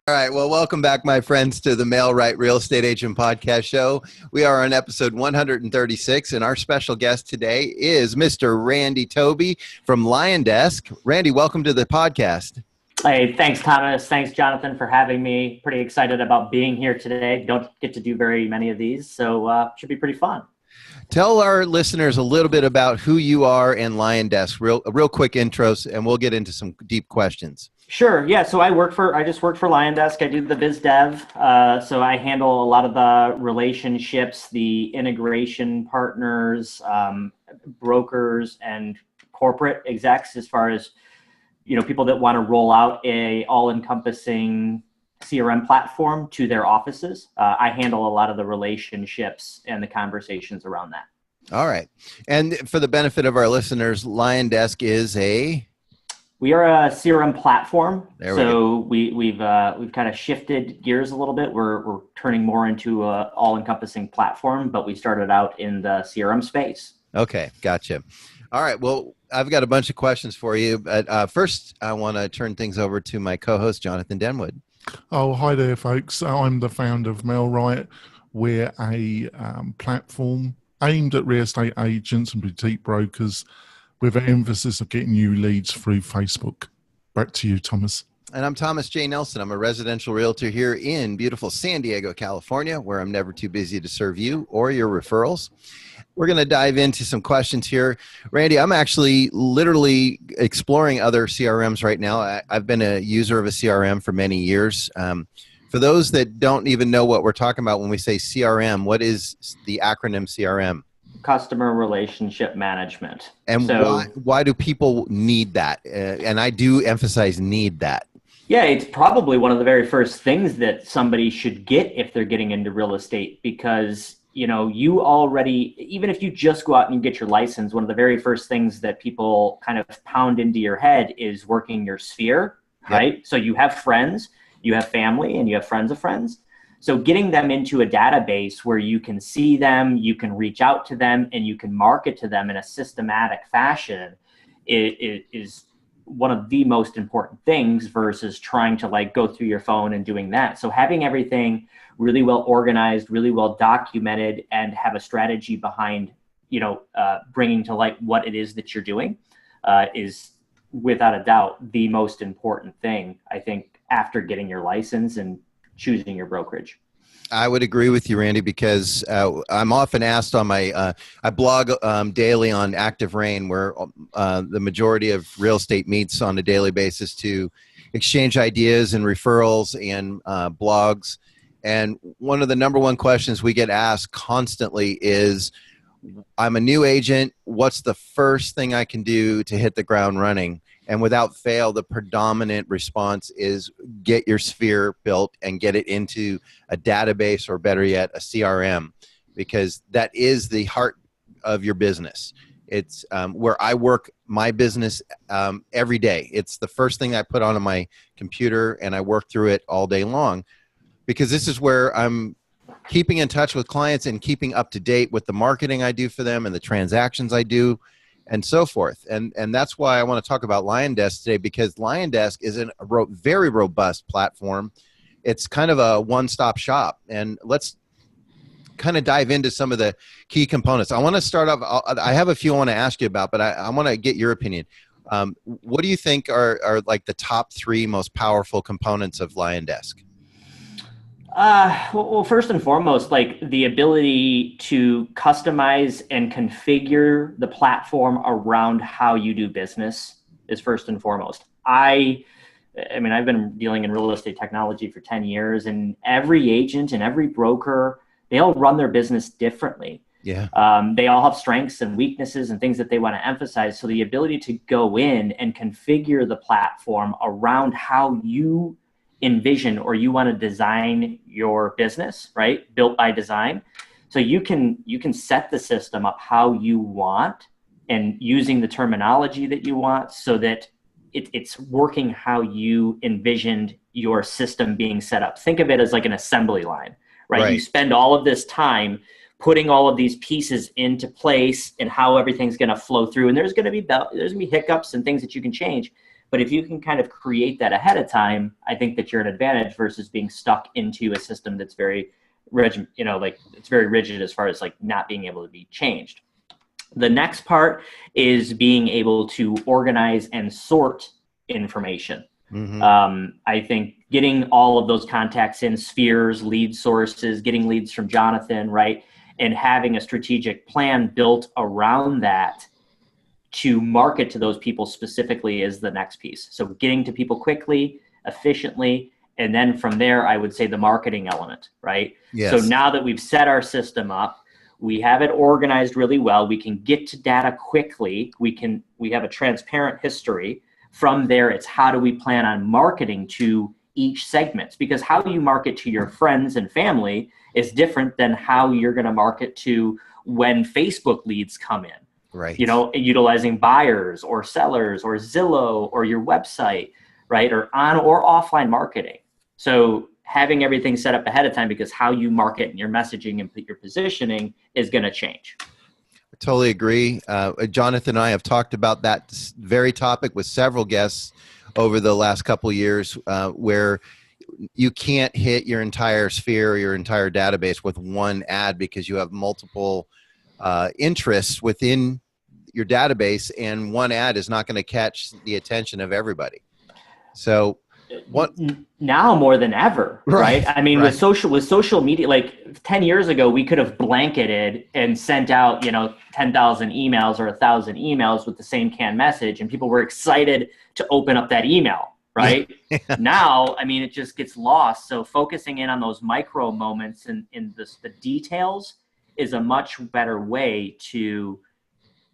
All right. Well, welcome back, my friends, to the Mail Right Real Estate Agent Podcast Show. We are on episode 136, and our special guest today is Mr. Randy Tobbe from LionDesk. Randy, welcome to the podcast. Hey, thanks, Thomas. Thanks, Jonathan, for having me. Pretty excited about being here today. Don't get to do very many of these, so should be pretty fun. Tell our listeners a little bit about who you are and LionDesk. Real quick intros, and we'll get into some deep questions. Sure. Yeah. So I just work for LionDesk. I do the biz dev. So I handle a lot of the relationships, the integration partners, brokers, and corporate execs, as far as, people that want to roll out a all-encompassing CRM platform to their offices. I handle a lot of the relationships and the conversations around that. All right. And for the benefit of our listeners, LionDesk is We are a CRM platform, so we've kind of shifted gears a little bit. We're turning more into an all-encompassing platform, but we started out in the CRM space. Okay, gotcha. All right, well, I've got a bunch of questions for you, but first I want to turn things over to my co-host, Jonathan Denwood. Oh, hi there, folks. I'm the founder of MailRight. We're a platform aimed at real estate agents and boutique brokers, with an emphasis of getting you leads through Facebook. Back to you, Thomas. And I'm Thomas J. Nelson. I'm a residential realtor here in beautiful San Diego, California, where I'm never too busy to serve you or your referrals. We're going to dive into some questions here. Randy, I'm actually literally exploring other CRMs right now. I've been a user of a CRM for many years. For those that don't even know what we're talking about when we say CRM, what is the acronym CRM? Customer relationship management. And why do people need that? And I do emphasize need that. Yeah, it's probably one of the very first things that somebody should get if they're getting into real estate, because you already, even if you just go out and get your license, one of the very first things that people kind of pound into your head is working your sphere, right? Yep. So you have friends, you have family, and you have friends of friends. So getting them into a database where you can see them, you can reach out to them, and you can market to them in a systematic fashion is one of the most important things, versus trying to go through your phone and doing that. So having everything really well organized, really well documented, and have a strategy behind, bringing to light what it is that you're doing is without a doubt the most important thing, I think, after getting your license and choosing your brokerage. I would agree with you, Randy, because I'm often asked on my, I blog daily on Active Rain, where the majority of real estate meets on a daily basis to exchange ideas and referrals and blogs. And one of the number one questions we get asked constantly is, I'm a new agent. What's the first thing I can do to hit the ground running? And without fail, the predominant response is get your sphere built and get it into a database, or better yet, a CRM, because that is the heart of your business. It's where I work my business every day. It's the first thing I put onto my computer, and I work through it all day long, because this is where I'm keeping in touch with clients and keeping up to date with the marketing I do for them and the transactions I do, and so forth. And that's why I want to talk about LionDesk today, because LionDesk is a very robust platform. It's kind of a one-stop shop. And let's kind of dive into some of the key components. I want to start off, I have a few I want to ask you about, but I want to get your opinion. What do you think are like the top three most powerful components of LionDesk? Well, first and foremost, the ability to customize and configure the platform around how you do business is first and foremost. I've been dealing in real estate technology for 10 years, and every agent and every broker, they all run their business differently. Yeah. They all have strengths and weaknesses and things that they want to emphasize. So the ability to go in and configure the platform around how you envision or you want to design your business, right? Built by design. So you can set the system up how you want, and using the terminology that you want, so that it's working how you envisioned your system being set up. Think of it as like an assembly line, right? You spend all of this time putting all of these pieces into place and how everything's going to flow through. And there's going to be hiccups and things that you can change. But if you can kind of create that ahead of time, I think that you're an advantage versus being stuck into a system that's very rigid, like it's very rigid as far as like not being able to be changed. The next part is being able to organize and sort information. I think getting all of those contacts in spheres, lead sources, getting leads from Jonathan, right? And having a strategic plan built around that to market to those people specifically is the next piece. So getting to people quickly, efficiently, and then from there, I would say the marketing element, right? Yes. So now that we've set our system up, we have it organized really well. We can get to data quickly. We have a transparent history. From there, it's how do we plan on marketing to each segment? Because how you market to your friends and family is different than how you're going to market to when Facebook leads come in. Right. Utilizing buyers or sellers or Zillow or your website, right? Or on or offline marketing. So having everything set up ahead of time, because how you market and your messaging and your positioning is going to change. I totally agree. Jonathan and I have talked about that very topic with several guests over the last couple of years, where you can't hit your entire sphere or your entire database with one ad because you have multiple interests within your database, and one ad is not going to catch the attention of everybody. So what now more than ever, right? I mean, with social media, like 10 years ago, we could have blanketed and sent out, 10,000 emails or 1,000 emails with the same canned message, and people were excited to open up that email, right? Yeah. Now, I mean, it just gets lost. So focusing in on those micro moments and in the details is a much better way to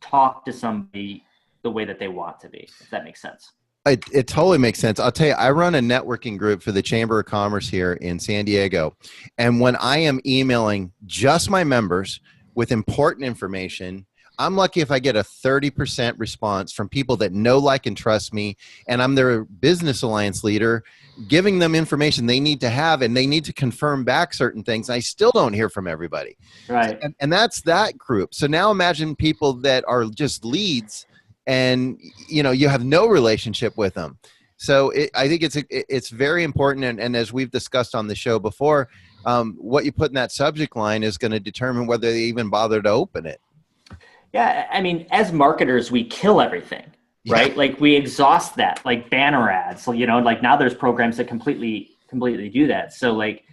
talk to somebody the way that they want to be, if that makes sense. It totally makes sense. I'll tell you, I run a networking group for the Chamber of Commerce here in San Diego. And when I am emailing just my members with important information, I'm lucky if I get a 30% response from people that know, like, and trust me. And I'm their business alliance leader, giving them information they need to have, and they need to confirm back certain things. I still don't hear from everybody. Right. And that's that group. So now imagine people that are just leads, and you have no relationship with them. So I think it's very important, and as we've discussed on the show before, what you put in that subject line is going to determine whether they even bother to open it. Yeah, I mean, as marketers, we kill everything, right? Yeah. Like we exhaust that, like banner ads. So like now there's programs that completely do that. So like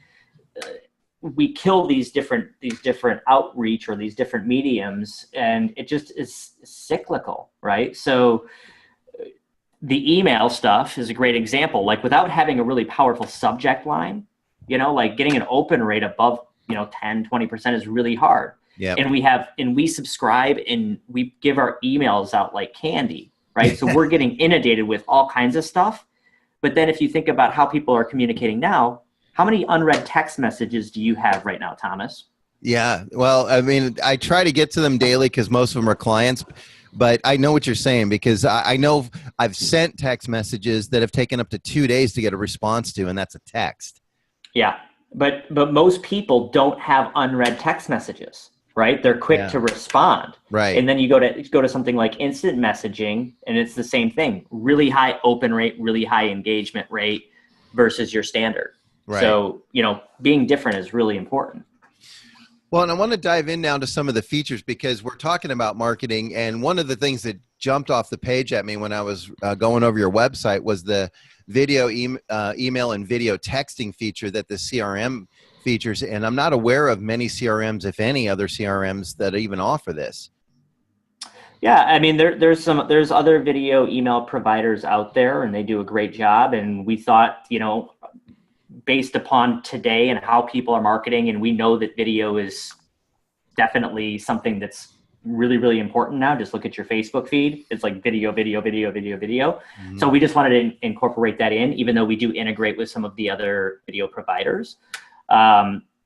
we kill these different outreach or these different mediums, and it just is cyclical, right? So the email stuff is a great example. Like without having a really powerful subject line, like getting an open rate above 10, 20% is really hard. Yeah. And we subscribe and we give our emails out like candy, right? So we're getting inundated with all kinds of stuff. But then if you think about how people are communicating now, how many unread text messages do you have right now, Thomas? Yeah, well, I mean, I try to get to them daily because most of them are clients, but I know what you're saying, because I know I've sent text messages that have taken up to 2 days to get a response to, and that's a text. Yeah, but most people don't have unread text messages, right? They're quick to respond. Right. And then you go to something like instant messaging, and it's the same thing. Really high open rate, really high engagement rate versus your standard. Right. So, being different is really important. Well, and I want to dive in now to some of the features, because we're talking about marketing. And one of the things that jumped off the page at me when I was going over your website was the video email and video texting feature that the CRM features. And I'm not aware of many CRMs, if any other CRMs, that even offer this. Yeah, I mean, there's other video email providers out there, and they do a great job. And we thought, based upon today and how people are marketing, and we know that video is definitely something that's really, really important now. Just look at your Facebook feed. It's like video. Mm-hmm. So we just wanted to incorporate that in, even though we do integrate with some of the other video providers.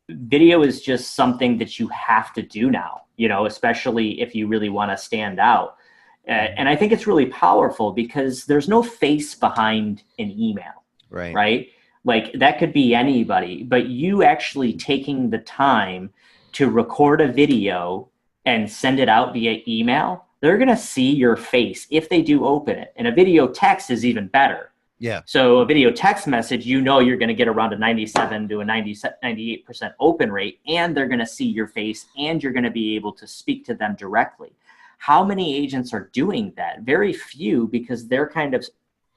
Video is just something that you have to do now, especially if you really want to stand out. And I think it's really powerful because there's no face behind an email, right? Like that could be anybody, but you actually taking the time to record a video and send it out via email, they're going to see your face if they do open it. And a video text is even better. Yeah. So a video text message, you're going to get around a 97 to a 98% open rate, and they're going to see your face, and you're going to be able to speak to them directly. How many agents are doing that? Very few, because they're kind of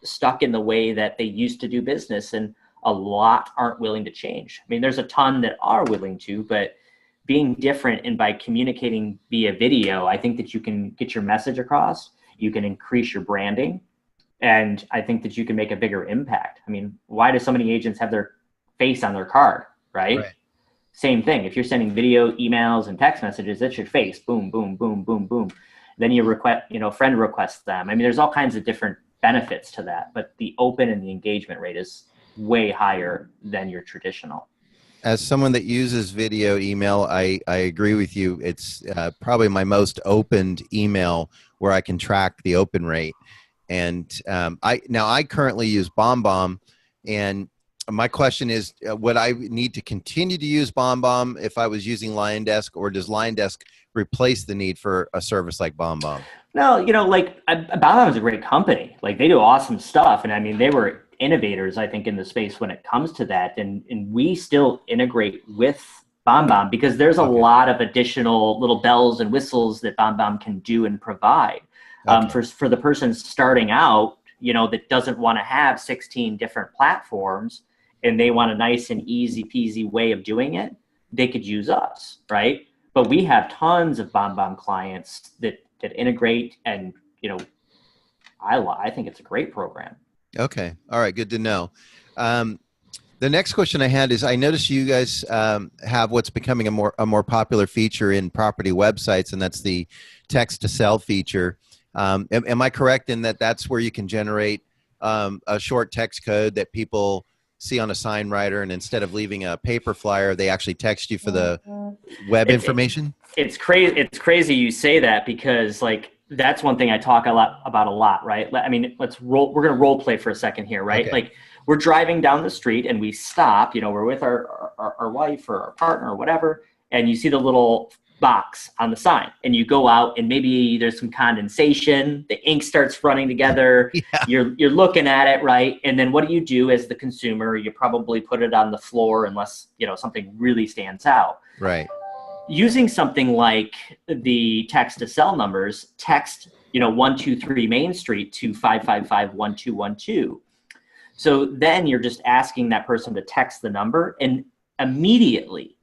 stuck in the way that they used to do business, and a lot aren't willing to change. I mean, there's a ton that are willing to, but being different and by communicating via video, I think that you can get your message across, you can increase your branding, and I think that you can make a bigger impact. I mean, why do so many agents have their face on their card, right? Same thing. If you're sending video, emails, and text messages, it's your face. Boom, boom, boom, boom, boom. Then you request, friend requests them. I mean, there's all kinds of different benefits to that, but the open and the engagement rate is way higher than your traditional. As someone that uses video email, I agree with you. It's probably my most opened email where I can track the open rate. And I currently use BombBomb, and my question is, would I need to continue to use BombBomb if I was using LionDesk, or does LionDesk replace the need for a service like BombBomb? No, BombBomb is a great company. Like, they do awesome stuff, and I mean, they were innovators, I think, in the space when it comes to that, and we still integrate with BombBomb because there's a lot of additional little bells and whistles that BombBomb can do and provide. For the person starting out, that doesn't want to have 16 different platforms and they want a nice and easy peasy way of doing it, they could use us, right? But we have tons of BombBomb clients that integrate, and I think it's a great program. Okay. All right. Good to know. The next question I had is, I noticed you guys have what's becoming a more popular feature in property websites, and that's the text to sell feature. Am I correct in that that's where you can generate a short text code that people see on a sign writer, and instead of leaving a paper flyer, they actually text you for the web information? It's crazy. It's crazy you say that, because that's one thing I talk about a lot, right? I mean, we're going to role play for a second here, right? Okay. Like, we're driving down the street and we stop, we're with our wife or our partner or whatever, and you see the little box on the sign, and you go out and maybe there's some condensation, the ink starts running together. You're looking at it, right? And then what do you do as the consumer? You probably put it on the floor unless something really stands out, right? Using something like the text to sell numbers, text 123 Main Street to 555-1212. So then you're just asking that person to text the number, and immediately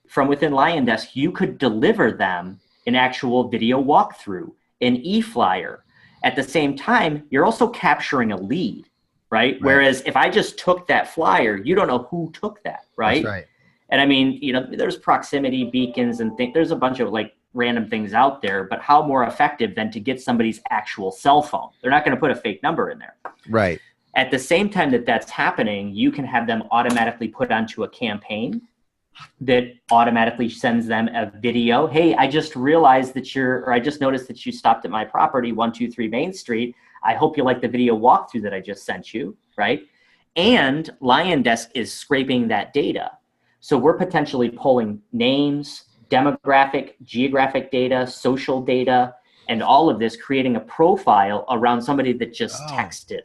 from within LionDesk, you could deliver them an actual video walkthrough, an e-flyer. At the same time, you're also capturing a lead, right? Whereas if I just took that flyer, you don't know who took that, right? That's right. And I mean, there's proximity beacons and there's a bunch of random things out there, but how more effective than to get somebody's actual cell phone? They're not going to put a fake number in there. Right. At the same time that's happening, you can have them automatically put onto a campaign that automatically sends them a video. Hey, I just realized I just noticed that you stopped at my property, 123 Main Street. I hope you like the video walkthrough that I just sent you, right? And LionDesk is scraping that data. So we're potentially pulling names, demographic, geographic data, social data, and all of this, creating a profile around somebody that just texted.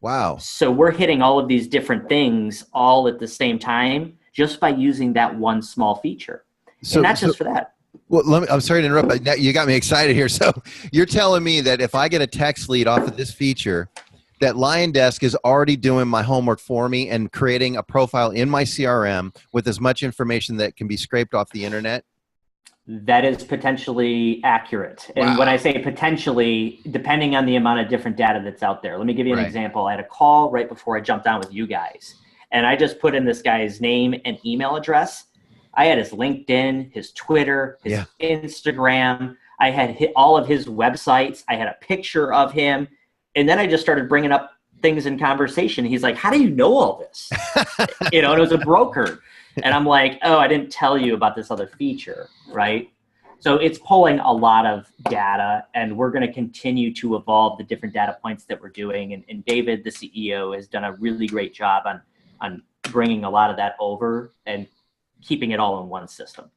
Wow. So we're hitting all of these different things all at the same time, just by using that one small feature. And not just for that. Well, I'm sorry to interrupt, but you got me excited here. So you're telling me that if I get a text lead off of this feature, that LionDesk is already doing my homework for me and creating a profile in my CRM with as much information that can be scraped off the internet? That is potentially accurate. And when I say potentially, depending on the amount of different data that's out there. Let me give you an example. I had a call right before I jumped on with you guys, and I just put in this guy's name and email address. I had his LinkedIn, his Twitter, his Instagram. I had all of his websites. I had a picture of him. And then I just started bringing up things in conversation. He's like, how do you know all this? And it was a broker. And I'm like, oh, I didn't tell you about this other feature, right? So it's pulling a lot of data, and we're going to continue to evolve the different data points that we're doing. And David, the CEO, has done a really great job on bringing a lot of that over and keeping it all in one system.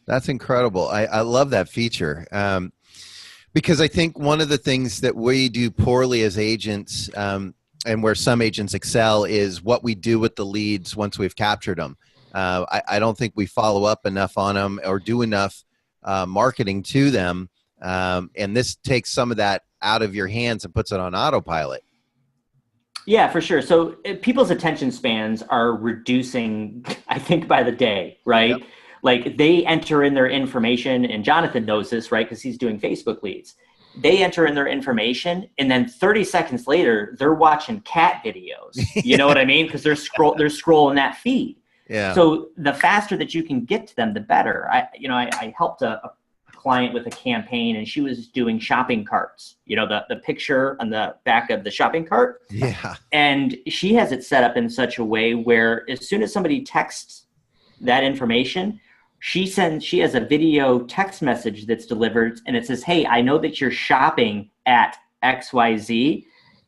That's incredible. I love that feature. Because I think one of the things that we do poorly as agents, and where some agents excel, is what we do with the leads once we've captured them. I don't think we follow up enough on them or do enough marketing to them. And this takes some of that out of your hands and puts it on autopilot. Yeah, for sure. So people's attention spans are reducing, I think, by the day, right? Yep. Like they enter in their information, and Jonathan knows this, right? Because he's doing Facebook leads. They enter in their information, and then 30 seconds later, they're watching cat videos. You know what I mean? Because they're scrolling that feed. Yeah. So the faster that you can get to them, the better. I helped a client with a campaign, and she was doing shopping carts, the picture on the back of the shopping cart. Yeah. And she has it set up in such a way where as soon as somebody texts that information, she has a video text message that's delivered, and it says, "Hey, I know that you're shopping at XYZ.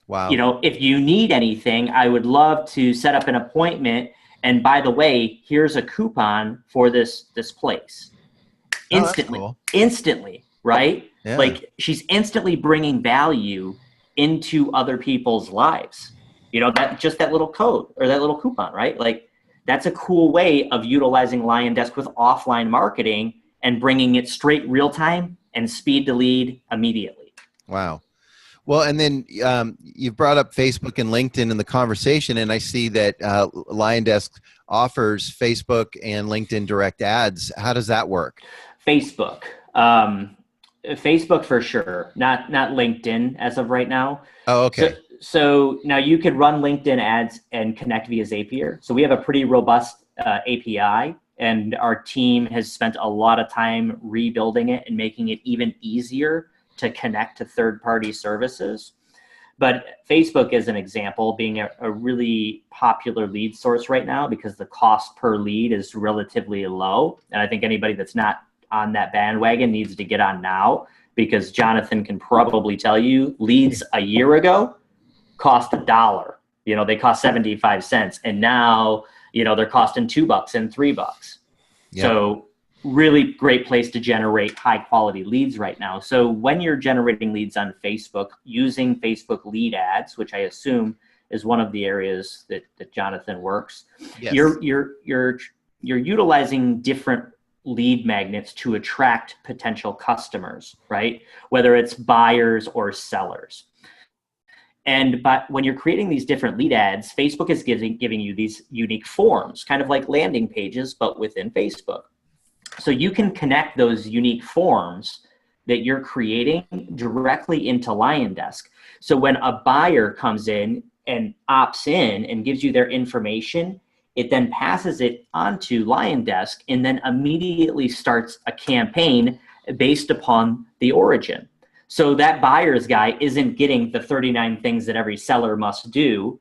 Wow. If you need anything, I would love to set up an appointment. And by the way, here's a coupon for this place." Instantly, right? Yeah. Like she's instantly bringing value into other people's lives. That little code or that little coupon, right? Like that's a cool way of utilizing LionDesk with offline marketing and bringing it straight real time and speed to lead immediately. Wow. Well, and then you've brought up Facebook and LinkedIn in the conversation, and I see that LionDesk offers Facebook and LinkedIn direct ads. How does that work? Facebook for sure, not LinkedIn as of right now. Oh, okay. So now you could run LinkedIn ads and connect via Zapier. So we have a pretty robust API, and our team has spent a lot of time rebuilding it and making it even easier to connect to third-party services. But Facebook, as an example, being a really popular lead source right now because the cost per lead is relatively low. And I think anybody that's not on that bandwagon needs to get on now, because Jonathan can probably tell you leads a year ago cost $1. They cost 75 cents. And now, they're costing $2 and $3. Yep. So really great place to generate high quality leads right now. So when you're generating leads on Facebook using Facebook lead ads, which I assume is one of the areas that Jonathan works, yes, you're utilizing different lead magnets to attract potential customers, right? Whether it's buyers or sellers. But when you're creating these different lead ads, Facebook is giving you these unique forms, kind of like landing pages, but within Facebook. So you can connect those unique forms that you're creating directly into LionDesk. So when a buyer comes in and opts in and gives you their information, it then passes it onto LionDesk and then immediately starts a campaign based upon the origin. So that buyer's guy isn't getting the 39 things that every seller must do,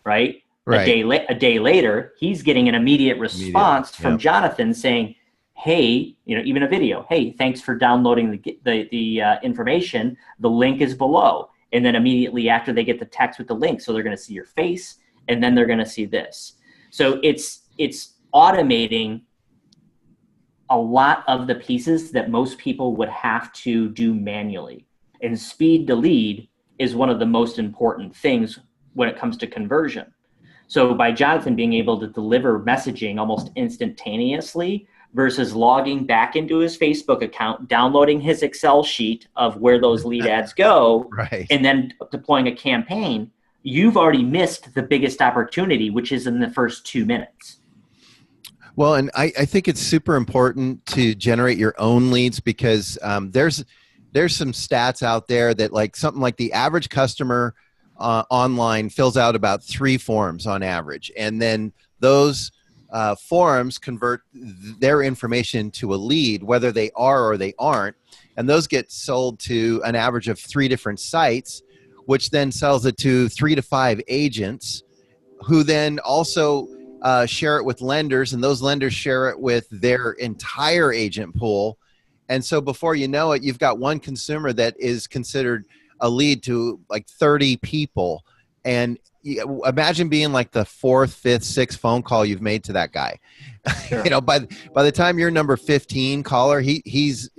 right? A day later, he's getting an immediate response from Jonathan saying, "Hey," even a video, "Hey, thanks for downloading the information. The link is below." And then immediately after, they get the text with the link. So they're going to see your face, and then they're going to see this. So it's automating a lot of the pieces that most people would have to do manually. And speed to lead is one of the most important things when it comes to conversion. So by Jonathan being able to deliver messaging almost instantaneously versus logging back into his Facebook account, downloading his Excel sheet of where those lead ads go, right, and then deploying a campaign, you've already missed the biggest opportunity, which is in the first 2 minutes. Well, and I think it's super important to generate your own leads, because there's some stats out there that something like the average customer online fills out about 3 forms on average. And then those forms convert their information to a lead, whether they are or they aren't. And those get sold to an average of 3 different sites, which then sells it to 3 to 5 agents, who then also share it with lenders, and those lenders share it with their entire agent pool. And so before you know it, you've got one consumer that is considered a lead to 30 people. And imagine being like the fourth, fifth, sixth phone call you've made to that guy. Sure. You know, by the time you're number 15 caller, he's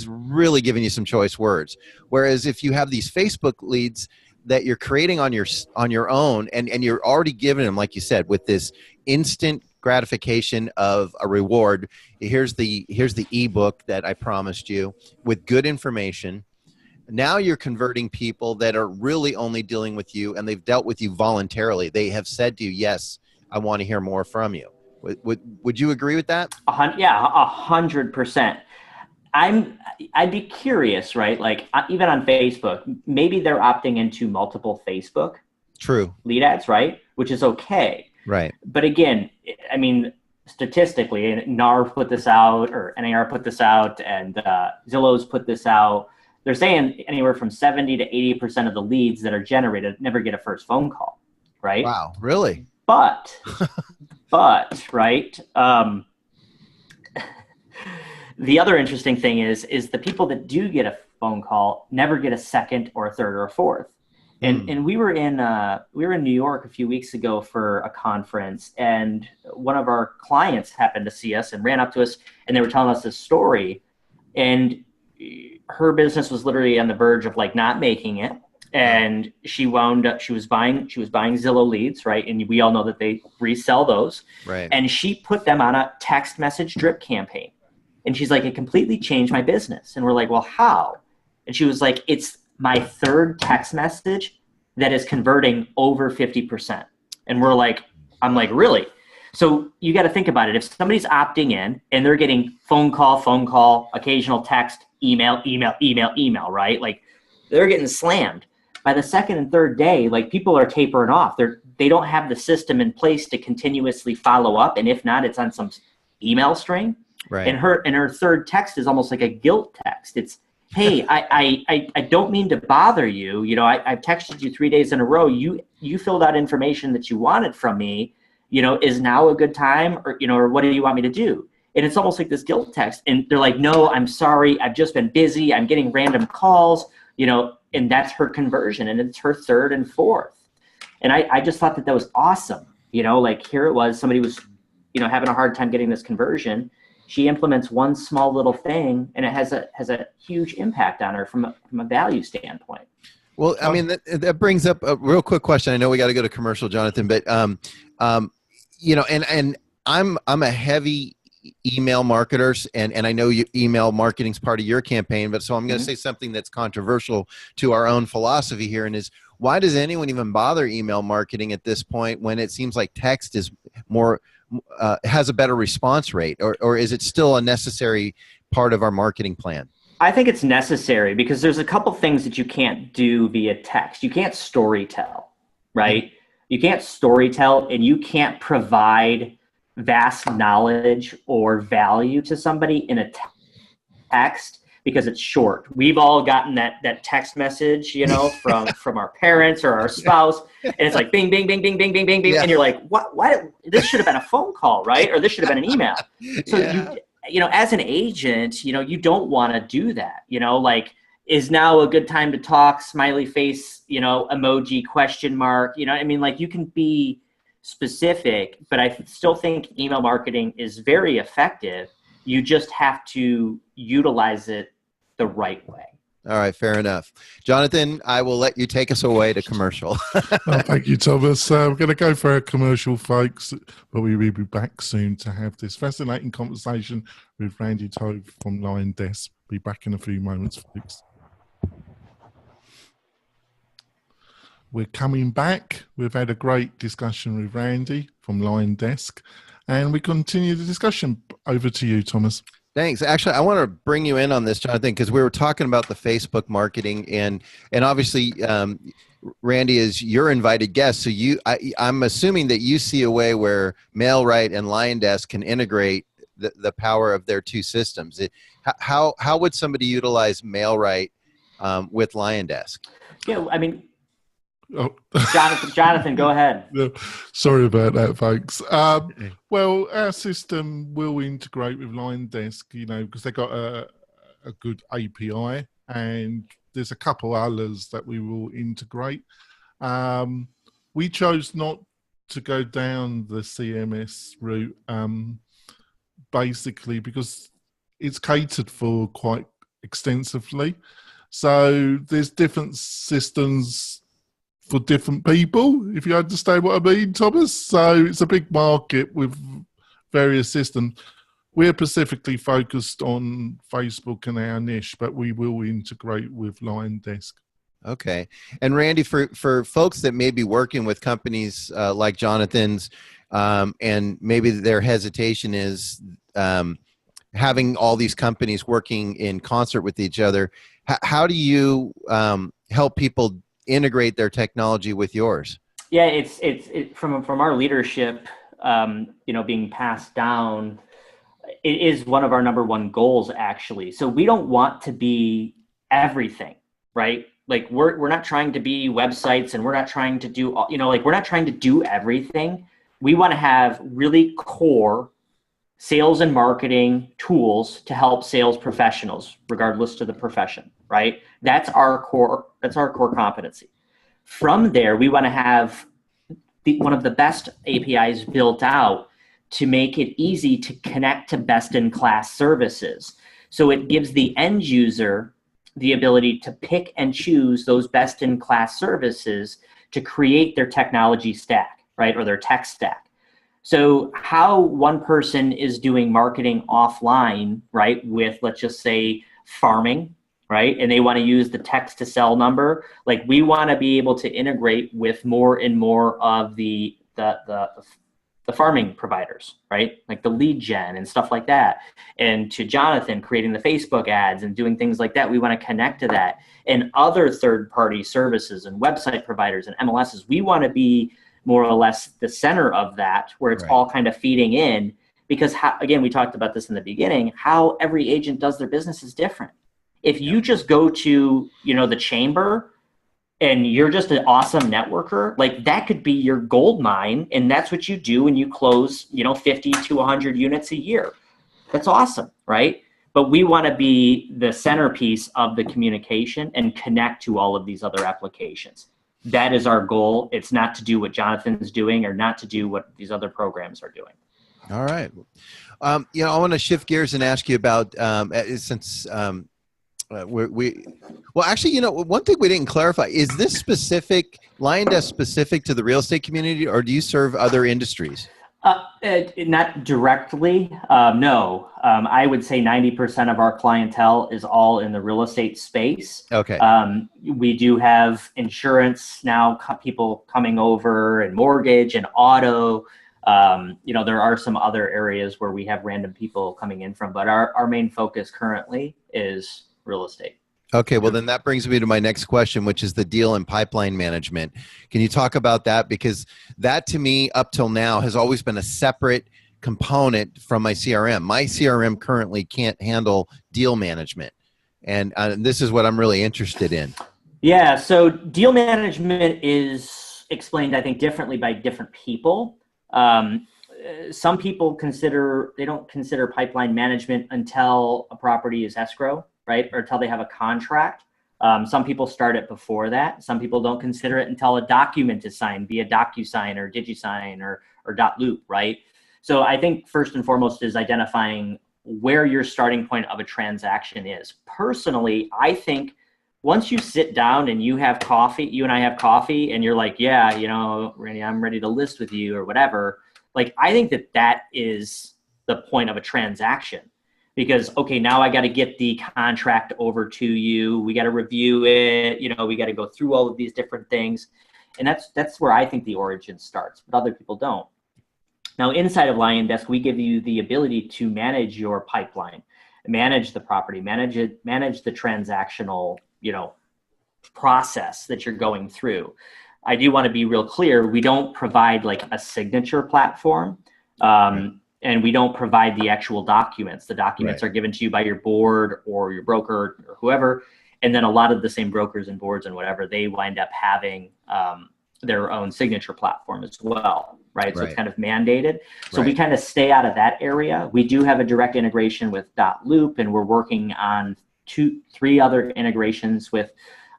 really giving you some choice words. Whereas if you have these Facebook leads that you're creating on your own, and you're already giving them, like you said, with this instant gratification of a reward. Here's the ebook that I promised you with good information. Now you're converting people that are really only dealing with you, and they've dealt with you voluntarily. They have said to you, yes, I want to hear more from you. Would you agree with that? Yeah, 100%. I'd be curious, right? Like even on Facebook, maybe they're opting into multiple Facebook True lead ads, right? Which is okay. Right. But again, I mean, statistically, and NAR put this out, or NAR put this out, and Zillow's put this out. They're saying anywhere from 70 to 80% of the leads that are generated never get a first phone call, right? Wow, really? But right. The other interesting thing is the people that do get a phone call never get a second or a third or a fourth. And we were in New York a few weeks ago for a conference, and one of our clients happened to see us and ran up to us, and they were telling us this story, and her business was literally on the verge of like not making it. And she wound up, she was buying Zillow leads, right? And we all know that they resell those. Right. And she put them on a text message drip campaign. And she's like, it completely changed my business. And we're like, well, how? And she was like, it's my third text message that is converting over 50%. And we're like, I'm like, really? So you got to think about it. If somebody's opting in and they're getting phone call, occasional text, email, right? Like they're getting slammed. By the second and third day, like people are tapering off. They don't have the system in place to continuously follow up. And if not, it's on some email string. Right. And her third text is almost like a guilt text. It's, hey, I don't mean to bother you. You know, I've texted you 3 days in a row. You filled out information that you wanted from me. You know, is now a good time, or, you know, or what do you want me to do? And it's almost like this guilt text. And they're like, no, I'm sorry. I've just been busy. I'm getting random calls, you know, and that's her conversion. And it's her third and fourth. And I just thought that was awesome. You know, like here it was, somebody was, you know, having a hard time getting this conversion. She implements one small little thing, and it has a huge impact on her from a value standpoint. Well, I mean, that brings up a real quick question. I know we got to go to commercial, Jonathan, but you know, and I'm a heavy email marketer, and I know email marketing is part of your campaign, but so I'm going to say something that's controversial to our own philosophy here, and is, why does anyone even bother email marketing at this point when it seems like text is more has a better response rate, or is it still a necessary part of our marketing plan? I think it's necessary because there's a couple things that you can't do via text. You can't storytell, right? You can't storytell, and you can't provide vast knowledge or value to somebody in a text because it's short. We've all gotten that text message, you know, from our parents or our spouse, and it's like bing, bing, bing, bing, bing, bing, bing, bing, and you're like, what? This should have been a phone call, right? Or this should have been an email. So you know, as an agent, you know, you don't want to do that. You know, like, is now a good time to talk? Smiley face, you know, emoji, question mark. You know what I mean? Like, you can be specific, but I still think email marketing is very effective. You just have to utilize it the right way. All right, fair enough. Jonathan, I will let you take us away to commercial. Well, thank you, Thomas. We're going to go for a commercial, folks, but we will be back soon to have this fascinating conversation with Randy Tobbe from LionDesk. Be back in a few moments, folks. We're coming back. We've had a great discussion with Randy from LionDesk, and we continue the discussion. Over to you, Thomas. Thanks. Actually, I want to bring you in on this, Jonathan, because we were talking about the Facebook marketing, and obviously, Randy is your invited guest. So I'm assuming that you see a way where MailRite and LionDesk can integrate the power of their two systems. How would somebody utilize MailRite with LionDesk? Yeah, I mean, Oh. Jonathan, go ahead. Sorry about that, folks. Well, our system will integrate with LionDesk, you know, because they've got a good API, and there's a couple others that we will integrate. we chose not to go down the CMS route, basically because it's catered for quite extensively. So there's different systems for different people, if you understand what I mean, Thomas. So it's a big market with various systems. We're specifically focused on Facebook and our niche, but we will integrate with LionDesk. Okay. And Randy, for folks that may be working with companies like Jonathan's, and maybe their hesitation is having all these companies working in concert with each other, how do you help people integrate their technology with yours? Yeah, it's from our leadership, being passed down. It is one of our number one goals, actually. So we don't want to be everything, right? Like we're not trying to be websites, and we're not trying to do, we're not trying to do everything. We want to have really core sales and marketing tools to help sales professionals, regardless to the profession, right? That's our core competency. From there, we want to have one of the best APIs built out to make it easy to connect to best-in-class services. So it gives the end user the ability to pick and choose those best-in-class services to create their technology stack, right, or their tech stack. So how one person is doing marketing offline, right, with, let's just say, farming, right, and they want to use the text to sell number, like we want to be able to integrate with more and more of the farming providers, right, like the lead gen and stuff like that. And to Jonathan, creating the Facebook ads and doing things like that, we want to connect to that. And other third-party services and website providers and MLSs, we want to be more or less the center of that, where it's all kind of feeding in, because again, we talked about this in the beginning, how every agent does their business is different. If you just go to, the chamber and you're just an awesome networker, like that could be your gold mine, and that's what you do, and you close, 50 to 100 units a year. That's awesome, right? But we want to be the centerpiece of the communication and connect to all of these other applications. That is our goal. It's not to do what Jonathan's doing or not to do what these other programs are doing. All right. I want to shift gears and ask you about, since actually, one thing we didn't clarify, is this LionDesk specific to the real estate community, or do you serve other industries? Not directly, no. I would say 90% of our clientele is all in the real estate space. Okay. We do have insurance now, people coming over, and mortgage and auto. There are some other areas where we have random people coming in from, but our main focus currently is real estate. Okay, well then that brings me to my next question, which is the deal and pipeline management. Can you talk about that? Because that to me up till now has always been a separate component from my CRM. My CRM currently can't handle deal management. And this is what I'm really interested in. Yeah, so deal management is explained, I think, differently by different people. Some people don't consider pipeline management until a property is escrow, right? Or until they have a contract. Some people start it before that. Some people don't consider it until a document is signed via DocuSign or DigiSign or .loop, right? So I think first and foremost is identifying where your starting point of a transaction is. Personally, I think once you sit down and you and I have coffee, and you're like, yeah, Randy, I'm ready to list with you or whatever. Like, I think that is the point of a transaction. Because, okay, now I got to get the contract over to you. We got to review it. We got to go through all of these different things. And that's where I think the origin starts, but other people don't. Now, inside of LionDesk, we give you the ability to manage your pipeline, manage the property, manage the transactional, process that you're going through. I do want to be real clear. We don't provide like a signature platform. And we don't provide the actual documents. The documents are given to you by your board or your broker or whoever. And then a lot of the same brokers and boards and whatever, they wind up having their own signature platform as well, right? So it's kind of mandated. So we kind of stay out of that area. We do have a direct integration with .loop, and we're working on 3 other integrations with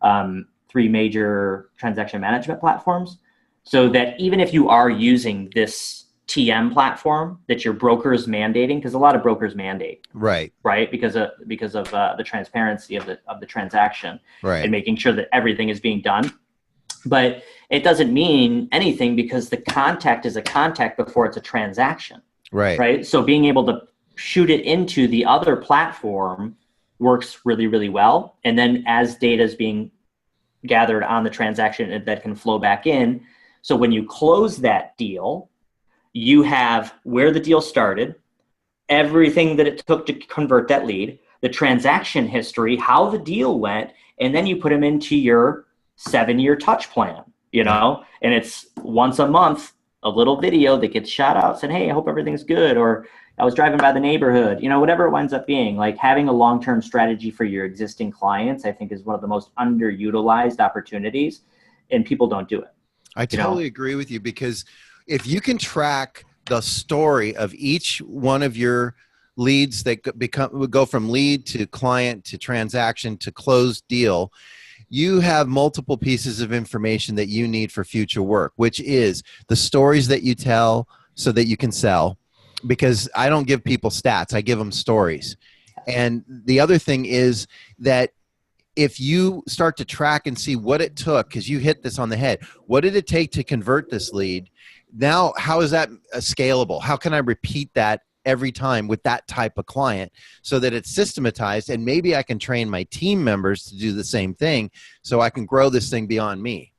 3 major transaction management platforms. so that even if you are using this TM platform that your broker is mandating, because a lot of brokers mandate, Right. because of the transparency of the transaction, Right. and making sure that everything is being done. But it doesn't mean anything because the contact is a contact before it's a transaction. Right. So being able to shoot it into the other platform works really, really well. And then as data is being gathered on the transaction, that can flow back in. So when you close that deal, you have where the deal started, everything that it took to convert that lead, the transaction history, how the deal went, and then you put them into your 7-year touch plan, and it's once a month, a little video that gets shot out saying, hey, I hope everything's good, or I was driving by the neighborhood, whatever it winds up being. Like, having a long-term strategy for your existing clients, I think, is one of the most underutilized opportunities, and people don't do it. I totally agree with you, because if you can track the story of each one of your leads that would go from lead to client to transaction to closed deal, you have multiple pieces of information that you need for future work, which is the stories that you tell so that you can sell. Because I don't give people stats, I give them stories. And the other thing is that if you start to track and see what it took, because you hit this on the head, what did it take to convert this lead? Now, how is that scalable? How can I repeat that every time with that type of client so that it's systematized, and maybe I can train my team members to do the same thing so I can grow this thing beyond me?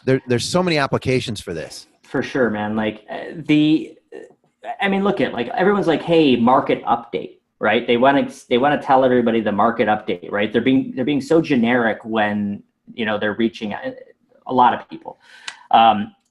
There's so many applications for this. For sure, man. Like look at, like, everyone's like, hey, market update, right? They want to tell everybody the market update, right? They're being so generic when, they're reaching a lot of people.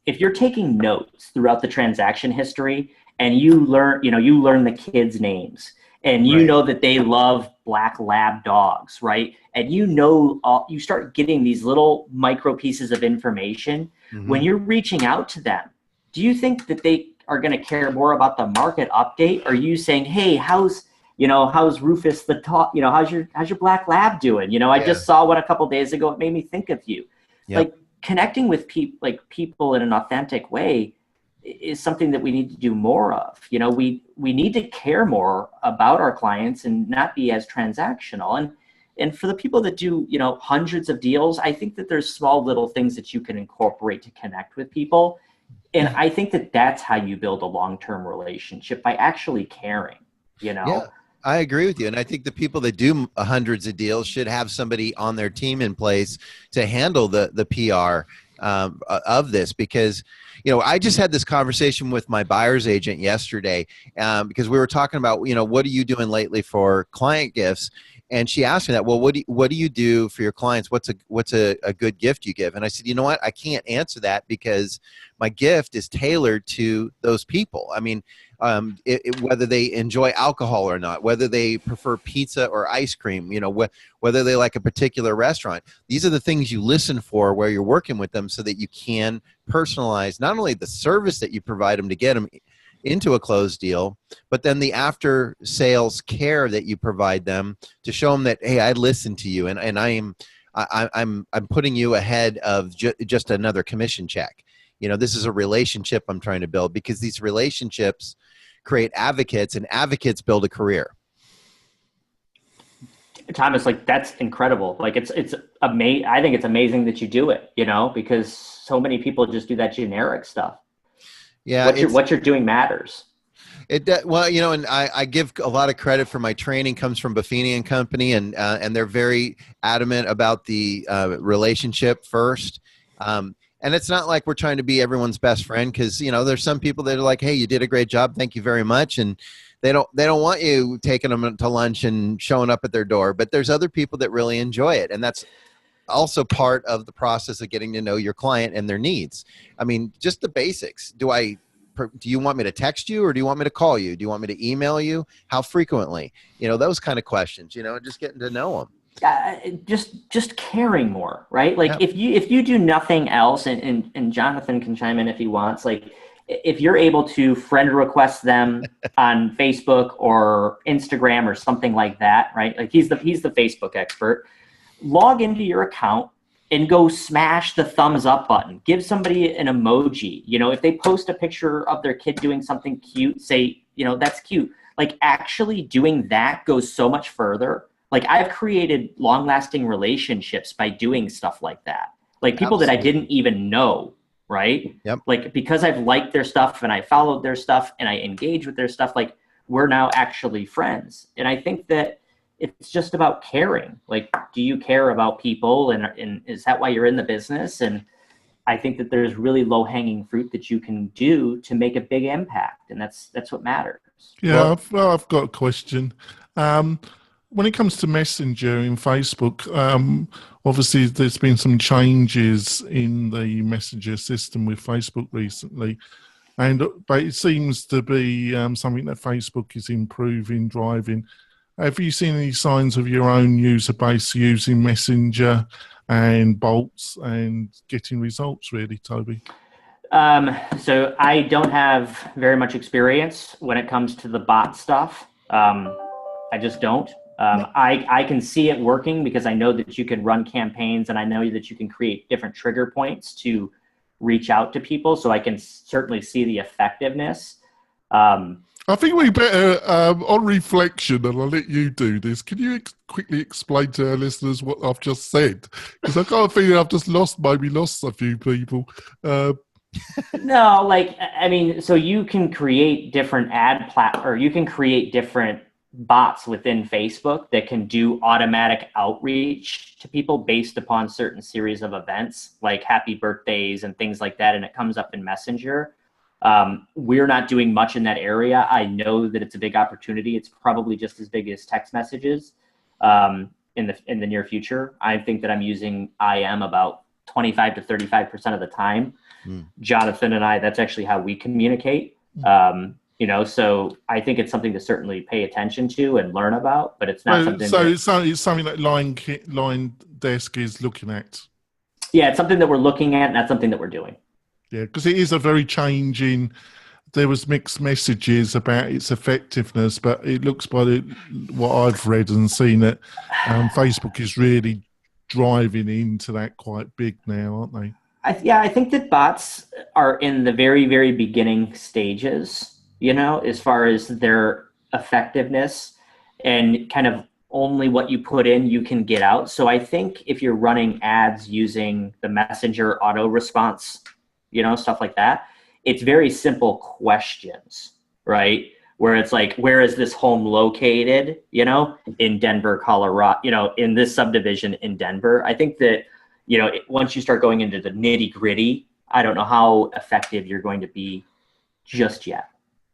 If you're taking notes throughout the transaction history, and you learn the kids' names, and you know that they love black lab dogs, right? And you start getting these little micro pieces of information. Mm-hmm. When you're reaching out to them, do you think that they are going to care more about the market update? Or are you saying, hey, how's Rufus the dog? How's your black lab doing? I just saw one a couple days ago. It made me think of you. Yep. Like, connecting with people in an authentic way is something that we need to do more of. We need to care more about our clients and not be as transactional. And for the people that do, hundreds of deals, I think that there's small little things that you can incorporate to connect with people. And I think that that's how you build a long-term relationship, by actually caring, Yeah, I agree with you. And I think the people that do hundreds of deals should have somebody on their team in place to handle the PR of this, because I just had this conversation with my buyer's agent yesterday, because we were talking about, what are you doing lately for client gifts? And she asked me that, well, what do you do for your clients? What's a good gift you give? And I said, you know what? I can't answer that, because my gift is tailored to those people. I mean, whether they enjoy alcohol or not, whether they prefer pizza or ice cream, whether they like a particular restaurant. These are the things you listen for where you're working with them, so that you can personalize not only the service that you provide them to get them into a closed deal, but then the after sales care that you provide them to show them that, hey, I listened to you, and I'm putting you ahead of just another commission check. This is a relationship I'm trying to build, because these relationships create advocates, and advocates build a career. Thomas, like, that's incredible. Like, it's amazing. I think it's amazing that you do it, because so many people just do that generic stuff. Yeah, what you're doing matters. Well, and I give a lot of credit for my training comes from Buffini and Company, and they're very adamant about the relationship first. And it's not like we're trying to be everyone's best friend, because there's some people that are like, hey, you did a great job, thank you very much, and they don't want you taking them to lunch and showing up at their door. But there's other people that really enjoy it, and that's also part of the process of getting to know your client and their needs. I mean, just the basics. Do you want me to text you, or do you want me to call you? Do you want me to email you? How frequently? Those kind of questions, just getting to know them. Just caring more, right? Like, if you do nothing else, and Jonathan can chime in if he wants, like, if you're able to friend request them on Facebook or Instagram or something like that, right? Like, he's the Facebook expert. Log into your account and go smash the thumbs up button. Give somebody an emoji. You know, if they post a picture of their kid doing something cute, say, you know, that's cute. Like actually doing that goes so much further. Like I've created long-lasting relationships by doing stuff like that. Like people that I didn't even know, right? Yep. Like because I've liked their stuff and I followed their stuff and I engage with their stuff, like we're now actually friends. And I think that it's just about caring. Like, do you care about people? And is that why you're in the business? And I think that there's really low-hanging fruit that you can do to make a big impact. And that's what matters. Yeah, I've got a question. When it comes to Messenger in Facebook, obviously there's been some changes in the Messenger system with Facebook recently, but it seems to be something that Facebook is improving, driving. Have you seen any signs of your own user base using Messenger and bots and getting results, really, Toby? So I don't have very much experience when it comes to the bot stuff. I just don't. I can see it working because I know that you can run campaigns and I know that you can create different trigger points to reach out to people. So I can certainly see the effectiveness. I think we better, on reflection, and I'll let you do this, can you quickly explain to our listeners what I've just said? Because I got a feeling I've just lost a few people. No, like, I mean, so you can create different or you can create different bots within Facebook that can do automatic outreach to people based upon certain series of events, like happy birthdays and things like that, and it comes up in Messenger. We're not doing much in that area. I know that it's a big opportunity. It's probably just as big as text messages in the near future. I think that I'm using IM about 25 to 35% of the time. Jonathan and I, that's actually how we communicate. You know, so I think it's something to certainly pay attention to and learn about, but it's not something. So it's something that LionDesk is looking at. Yeah, it's something that we're looking at, and that's something that we're doing. Yeah, because it is a very changing. There was mixed messages about its effectiveness, but it looks by what I've read and seen that Facebook is really driving into that quite big now, aren't they? I think that bots are in the very, very beginning stages, you know, as far as their effectiveness and kind of only what you put in, you can get out. So I think if you're running ads using the Messenger auto response, you know, stuff like that, it's very simple questions, right? Where it's like, where is this home located, you know, in Denver, Colorado, you know, in this subdivision in Denver. I think that, you know, once you start going into the nitty gritty, I don't know how effective you're going to be just yet.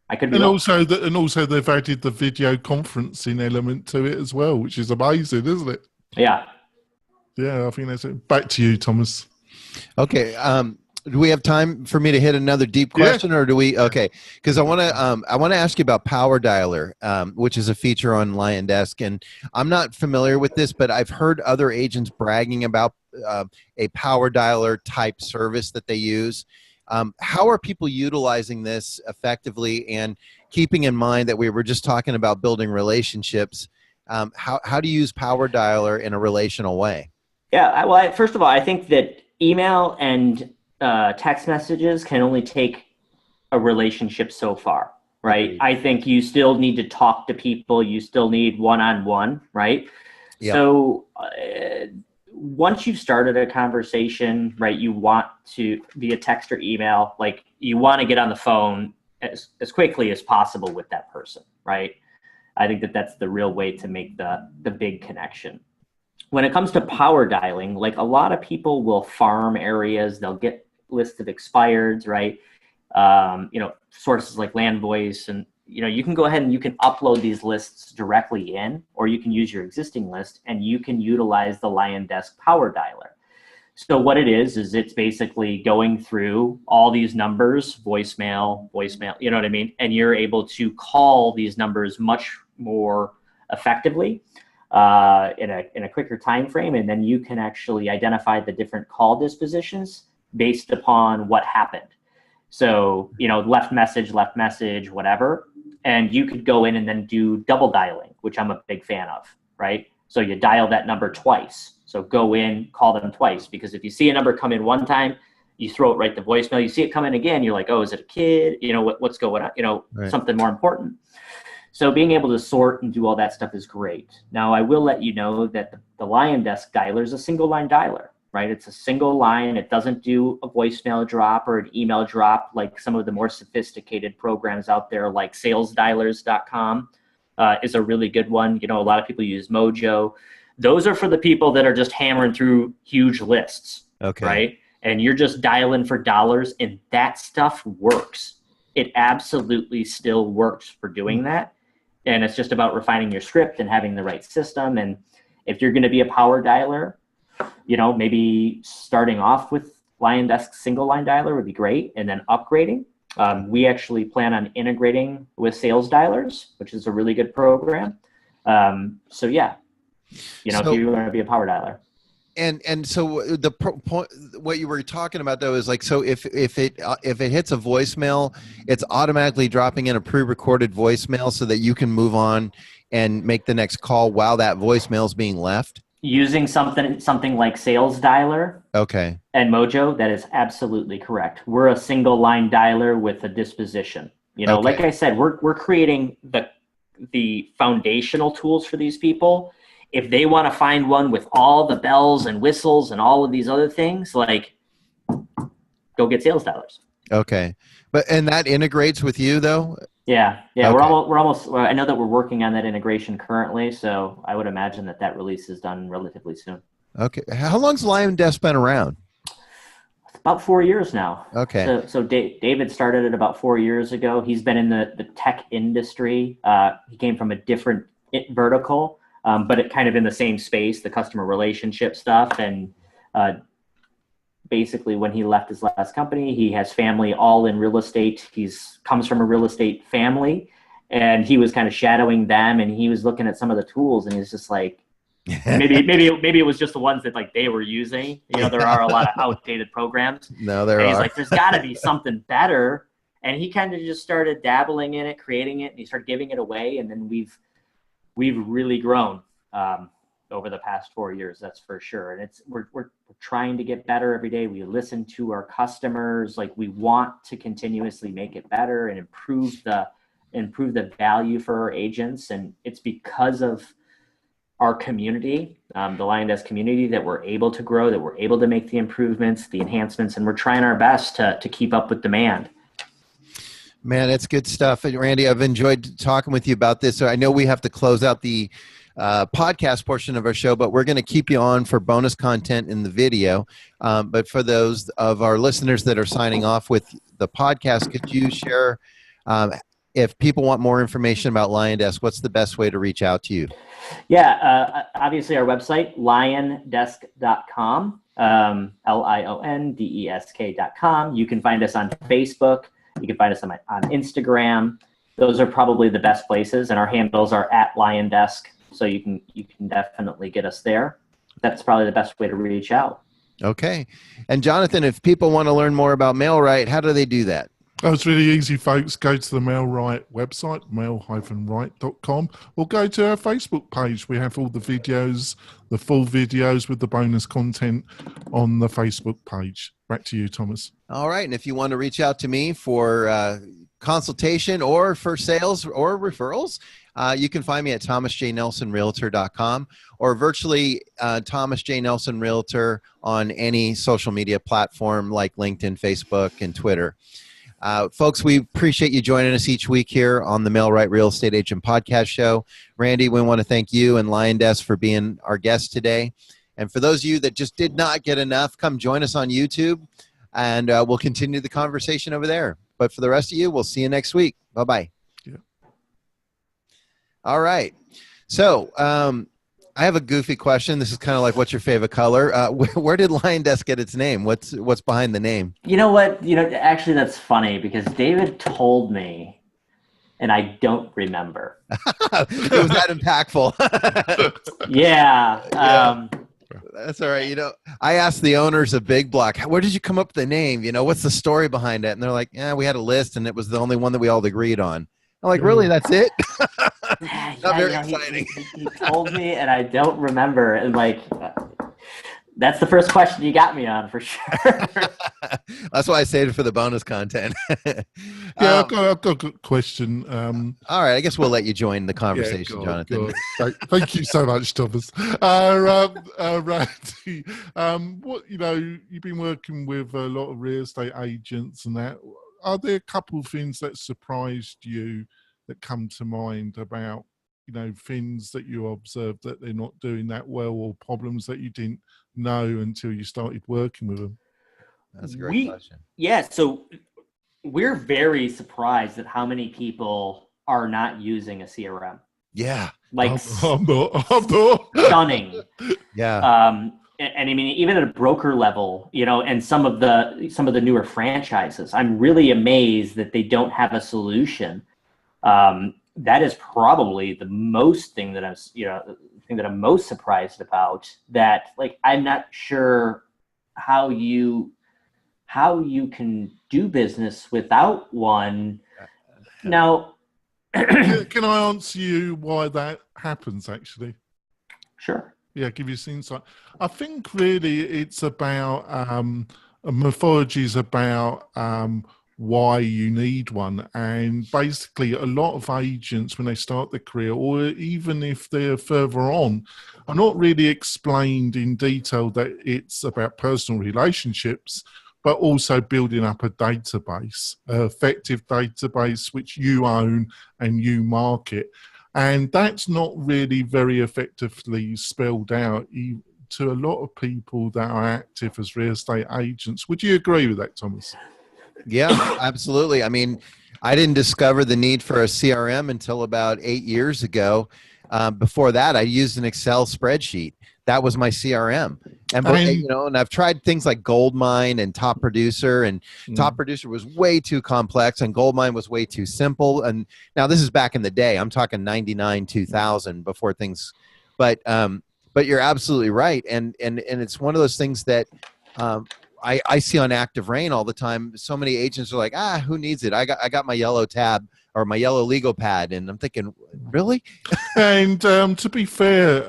I could be wrong. Also they've added the video conferencing element to it as well, which is amazing, isn't it? Yeah. Yeah, I think that's it. Back to you, Thomas. Okay. Do we have time for me to hit another deep question, or do we? Okay, because I want to ask you about Power Dialer, which is a feature on LionDesk, and I'm not familiar with this, but I've heard other agents bragging about a Power Dialer type service that they use. How are people utilizing this effectively, and keeping in mind that we were just talking about building relationships? How do you use Power Dialer in a relational way? Yeah, well, first of all, I think that email and text messages can only take a relationship so far, right? I think you still need to talk to people. You still need one-on-one, right? Yep. So once you've started a conversation, right, you want to, via text or email, like you want to get on the phone as quickly as possible with that person, right? I think that that's the real way to make the big connection. When it comes to power dialing, like a lot of people will farm areas, they'll get lists of expireds, right? You know, sources like LandVoice, and you know, you can go ahead and you can upload these lists directly in, or you can use your existing list and you can utilize the LionDesk Power Dialer. So what it is it's basically going through all these numbers, voicemail, you know what I mean? And you're able to call these numbers much more effectively in a quicker time frame, and then you can actually identify the different call dispositions based upon what happened. So, you know, left message, whatever. And you could go in and then do double dialing, which I'm a big fan of, right? So you dial that number twice. So go in, call them twice, because if you see a number come in one time, you throw it right to voicemail. You see it come in again, you're like, oh, is it a kid? What's going on? Right. Something more important. So being able to sort and do all that stuff is great. Now, I will let you know that the LionDesk dialer is a single line dialer, right? It's a single line. It doesn't do a voicemail drop or an email drop like some of the more sophisticated programs out there, like salesdialers.com is a really good one. A lot of people use Mojo. Those are for the people that are just hammering through huge lists, Okay. right? And you're just dialing for dollars, and that stuff works. It absolutely still works for doing that. And it's just about refining your script and having the right system. And if you're going to be a power dialer, maybe starting off with LionDesk single line dialer would be great, and then upgrading. We actually plan on integrating with Sales Dialers, which is a really good program. So yeah, if you want to be a power dialer. And so the point, what you were talking about though, is like, so if it hits a voicemail, it's automatically dropping in a pre-recorded voicemail so that you can move on and make the next call while that voicemail is being left. Using something like Sales Dialer, okay, and Mojo, that is absolutely correct. We're a single line dialer with a disposition. Okay. Like I said, we're creating the foundational tools for these people. If they want to find one with all the bells and whistles and all of these other things, like, go get Sales Dialers. Okay, and that integrates with you though. Yeah. Okay. We're almost. I know that we're working on that integration currently, so I would imagine that release is done relatively soon. Okay, how long's LionDesk been around? It's about 4 years now. Okay. So David started it about 4 years ago. He's been in the tech industry. He came from a different vertical. But it kind of in the same space, the customer relationship stuff. And basically when he left his last company, he has family all in real estate. Comes from a real estate family, and he was kind of shadowing them, and he was looking at some of the tools, and he's just like, maybe it was just the ones that like they were using. There are a lot of outdated programs. No, there are. He's like, there's got to be something better. And he kind of just started dabbling in it, creating it, and he started giving it away. And then we've really grown over the past 4 years, that's for sure. And we're trying to get better every day. We listen to our customers. Like, we want to continuously make it better and improve the value for our agents. And it's because of our community, the LionDesk community, that we're able to grow, that we're able to make the improvements, the enhancements, and we're trying our best to keep up with demand. Man, it's good stuff. And Randy, I've enjoyed talking with you about this. So I know we have to close out the podcast portion of our show, but we're going to keep you on for bonus content in the video. But for those of our listeners that are signing off with the podcast, could you share, if people want more information about LionDesk, what's the best way to reach out to you? Yeah, obviously our website, LionDesk.com, LionDesk.com. You can find us on Facebook. You can find us on Instagram. Those are probably the best places, and our handles are @LionDesk, so you can definitely get us there. That's probably the best way to reach out. Okay. And Jonathan, if people want to learn more about MailRight, how do they do that? Oh, it's really easy, folks. Go to the MailRight website, mail-right.com, or go to our Facebook page. We have all the videos, the full videos with the bonus content on the Facebook page. Back to you, Thomas. All right. And if you want to reach out to me for consultation or for sales or referrals, you can find me at thomasjnelsonrealtor.com or virtually Thomas J. Nelson Realtor on any social media platform like LinkedIn, Facebook, and Twitter. Folks, we appreciate you joining us each week here on the MailRight Real Estate Agent Podcast Show. Randy, we want to thank you and LionDesk for being our guest today. And for those of you that just did not get enough, come join us on YouTube, and we'll continue the conversation over there. But for the rest of you, we'll see you next week. Bye-bye. Yeah. All right. So I have a goofy question. This is kind of like, what's your favorite color? Where did LionDesk get its name? What's behind the name? You know what? Actually, that's funny because David told me, and I don't remember. It was that impactful. Yeah. That's all right. I asked the owners of Big Block, where did you come up with the name? What's the story behind it? And they're like, yeah, we had a list and it was the only one that we all agreed on. I'm like, really? That's it? Not very exciting. He told me and I don't remember. And like, That's the first question you got me on for sure. That's why I saved it for the bonus content. Yeah, I've got a good question. All right, I guess we'll let you join the Yeah, conversation, Jonathan. Thank you so much, Thomas. Randy, what you've been working with a lot of real estate agents and that. Are there a couple of things that surprised you that come to mind about things that you observed that they're not doing that well, or problems that you didn't know until you started working with them? That's a great question. Yeah, so we're very surprised at how many people are not using a CRM. Yeah. Like I'm not. Stunning. Yeah. And I mean, even at a broker level, and some of the newer franchises, I'm really amazed that they don't have a solution. That is probably the most thing that I'm most surprised about. That, like, I'm not sure how you can do business without one. Now, can I answer you why that happens, actually? Sure. Yeah, give you some insight. I think really it's about a mythology is about why you need one. And basically a lot of agents, when they start their career, or even if they're further on, are not really explained in detail that it's about personal relationships, but also building up a database, an effective database which you own and you market. And that's not really very effectively spelled out to a lot of people that are active as real estate agents. Would you agree with that, Thomas? Yeah, absolutely. I mean, I didn't discover the need for a CRM until about 8 years ago. Before that, I used an Excel spreadsheet. That was my CRM. And I've tried things like Goldmine and Top Producer, and Top Producer was way too complex, and Goldmine was way too simple. And now this is back in the day. I'm talking 99, 2000 before things, but you're absolutely right. And it's one of those things that I see on Active Rain all the time. So many agents are like, who needs it? I got my yellow tab or my yellow legal pad. And I'm thinking, really? And to be fair,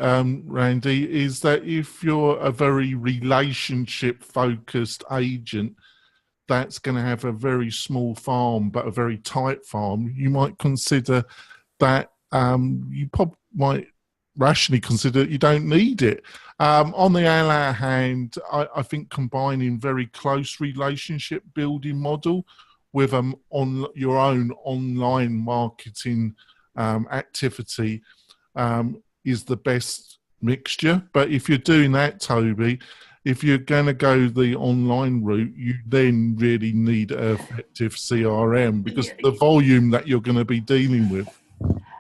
Randy, is that if you're a very relationship-focused agent that's going to have a very small farm but a very tight farm, you might consider that you might rationally consider that you don't need it. On the other hand, I think combining very close relationship building model with on your own online marketing activity is the best mixture. But if you're doing that, Toby, if you're going to go the online route, you then really need an effective CRM because the volume that you're going to be dealing with.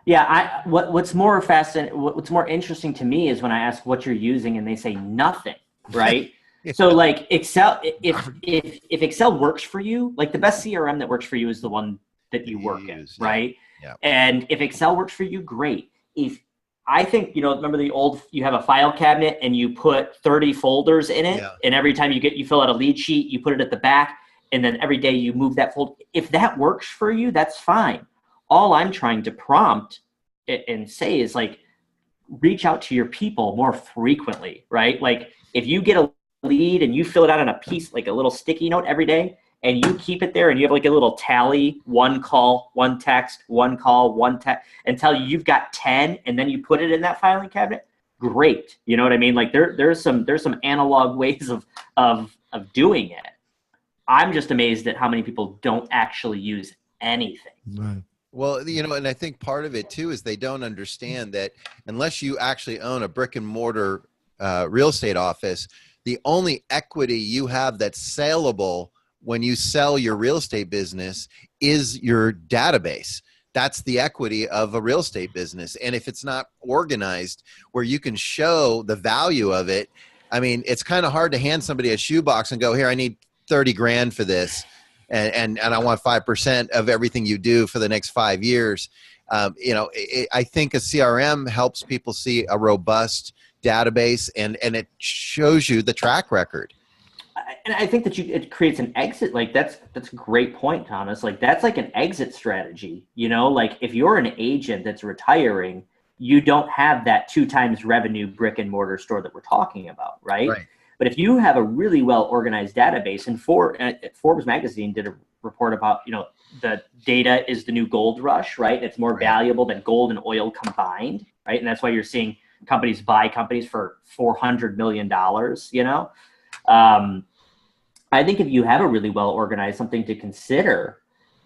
Yeah, what's more fascinating, what's more interesting to me is when I ask what you're using and they say nothing, right? So like Excel, if Excel works for you, like the best CRM that works for you is the one that you work in, right? Yeah. And if Excel works for you, great. If I think, remember the old, you have a file cabinet and you put 30 folders in it, and every time you fill out a lead sheet, you put it at the back, and then every day you move that folder. If that works for you, that's fine. All I'm trying to prompt and say is, like, reach out to your people more frequently, right? Like if you get a lead and you fill it out on a piece, like a little sticky note every day, and you keep it there and you have like a little tally, 1 call, 1 text, 1 call, 1 text, until you've got 10, and then you put it in that filing cabinet, great. You know what I mean? Like there's some analog ways of doing it. I'm just amazed at how many people don't actually use anything. Right. Well, and I think part of it too is they don't understand that unless you actually own a brick and mortar real estate office, the only equity you have that's saleable when you sell your real estate business is your database. That's the equity of a real estate business. And if it's not organized where you can show the value of it, I mean, it's kind of hard to hand somebody a shoebox and go, here, I need 30 grand for this. And I want 5% of everything you do for the next 5 years. I think a CRM helps people see a robust database and it shows you the track record. And I think that it creates an exit. Like that's a great point, Thomas. Like that's like an exit strategy, like if you're an agent that's retiring, you don't have that 2 times revenue brick and mortar store that we're talking about. Right. But But if you have a really well organized database, and Forbes magazine did a report about, the data is the new gold rush, right? It's more valuable than gold and oil combined, right? And that's why you're seeing companies buy companies for $400 million, I think if you have a really well organized, something to consider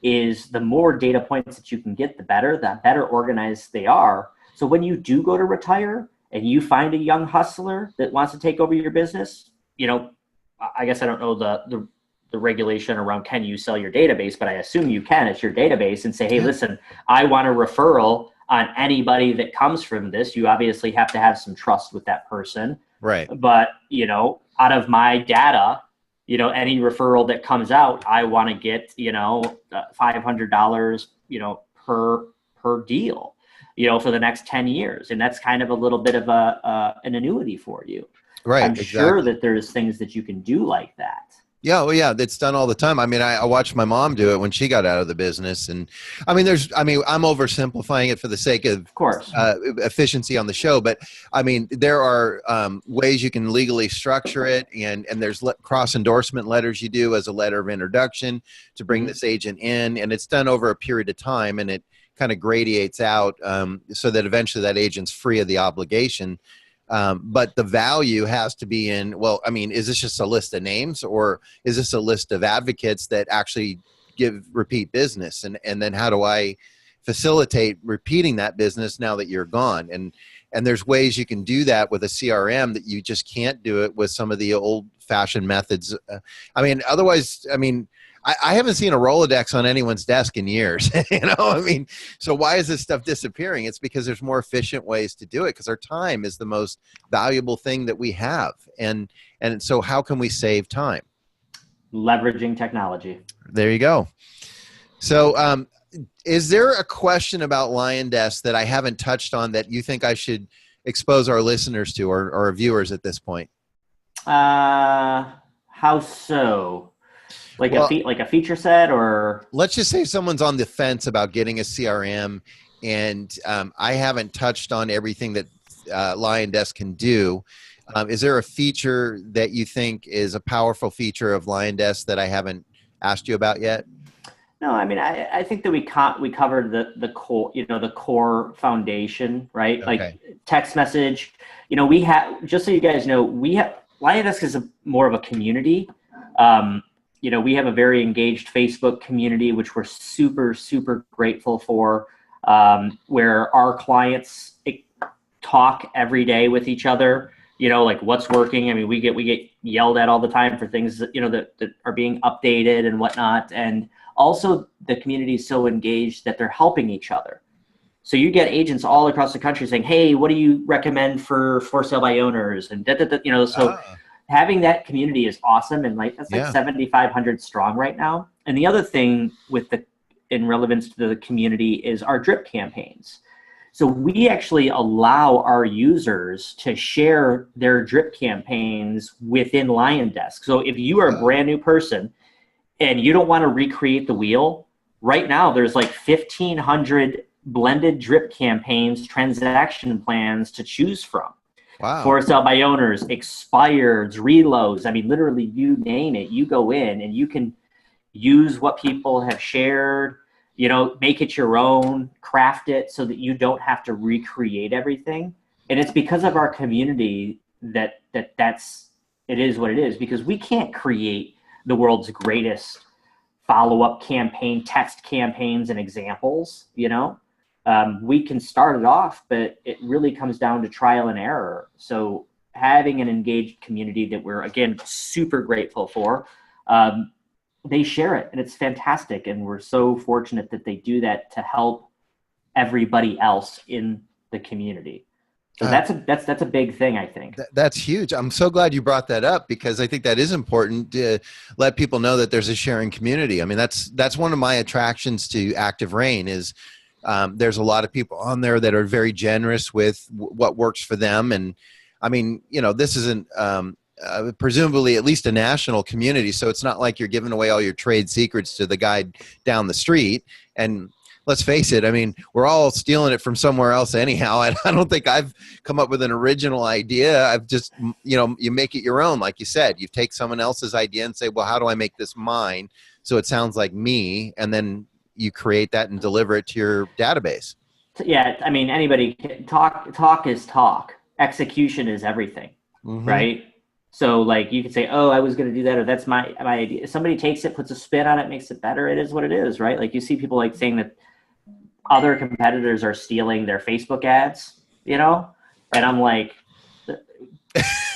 is the more data points that you can get, the better organized they are. So when you do go to retire and you find a young hustler that wants to take over your business, I guess I don't know the regulation around can you sell your database, but I assume you can. It's your database, and say, hey, listen, I want a referral on anybody that comes from this. You obviously have to have some trust with that person. Right. But, out of my data, any referral that comes out, I want to get, $500, per deal, for the next 10 years. And that's kind of a little bit of an annuity for you. Right. I'm sure that there's things that you can do like that. Yeah, well, yeah, it's done all the time. I mean, I watched my mom do it when she got out of the business, and I'm oversimplifying it for the sake of course, efficiency on the show. But I mean, there are ways you can legally structure it, and there's cross endorsement letters you do as a letter of introduction to bring this agent in, and it's done over a period of time, and it kind of gradiates out so that eventually that agent's free of the obligation. But the value has to be in, well, I mean, is this just a list of names, or is this a list of advocates that actually give repeat business? And then how do I facilitate repeating that business now that you're gone? And there's ways you can do that with a CRM that you just can't do it with some of the old fashioned methods. Otherwise, I haven't seen a Rolodex on anyone's desk in years, so why is this stuff disappearing? It's because there's more efficient ways to do it, because our time is the most valuable thing that we have. And so how can we save time? Leveraging technology. There you go. So is there a question about LionDesk that I haven't touched on that you think I should expose our listeners to, or our viewers at this point? How so? Like a feature set, or let's just say someone's on the fence about getting a CRM, and I haven't touched on everything that LionDesk can do. Is there a feature that you think is a powerful feature of LionDesk that I haven't asked you about yet? No, I think that we covered the core, the core foundation, right? Okay. Like text message. We have, just so you guys know, LionDesk is more of a community. We have a very engaged Facebook community, which we're super, super grateful for, where our clients talk every day with each other, like what's working. I mean, we get yelled at all the time for things that, that are being updated and whatnot. And also the community is so engaged that they're helping each other. So you get agents all across the country saying, hey, what do you recommend for sale by owners? And having that community is awesome, and that's 7,500 strong right now. And the other thing in relevance to the community is our drip campaigns. So we actually allow our users to share their drip campaigns within LionDesk. So if you are a brand new person and you don't want to recreate the wheel, right now there's like 1,500 blended drip campaigns, transaction plans to choose from. Wow. For sale by owners, expireds, reloads. I mean, literally, you name it. You go in and you can use what people have shared, make it your own, craft it so that you don't have to recreate everything. And it's because of our community that it is what it is, because we can't create the world's greatest follow-up campaign, text campaigns and examples, we can start it off, but it really comes down to trial and error. So having an engaged community that we're, again, super grateful for, they share it, and it's fantastic. And we're so fortunate that they do that to help everybody else in the community. So that's a big thing, I think. That's huge. I'm so glad you brought that up, because I think that is important to let people know that there's a sharing community. I mean, that's one of my attractions to Active Rain is there's a lot of people on there that are very generous with what works for them. And I mean, this isn't presumably at least a national community. So it's not like you're giving away all your trade secrets to the guy down the street. And let's face it. I mean, we're all stealing it from somewhere else anyhow. I don't think I've come up with an original idea. I've just, you make it your own. Like you said, you take someone else's idea and say, well, how do I make this mine so it sounds like me? And then you create that and deliver it to your database. Yeah, I mean, anybody can talk is talk. Execution is everything, right? So like you could say, oh, I was going to do that, or that's my idea. If somebody takes it, puts a spin on it, makes it better, it is what it is, right? Like you see people like saying that other competitors are stealing their Facebook ads, and I'm like,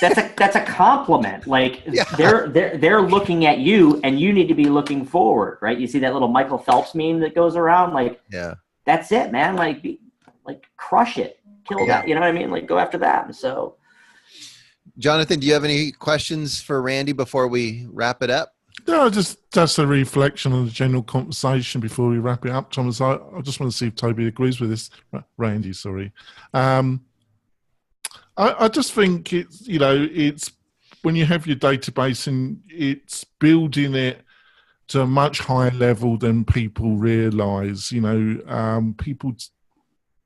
that's a compliment. Like they're looking at you, and you need to be looking forward, right? You see that little Michael Phelps meme that goes around, like, that's it, man. Like crush it, kill that. You know what I mean? Like go after that. So. Jonathan, do you have any questions for Randy before we wrap it up? No, just a reflection on the general conversation before we wrap it up, Thomas. I just want to see if Toby agrees with this. Randy, sorry. I just think it's when you have your database and it's building it to a much higher level than people realise. People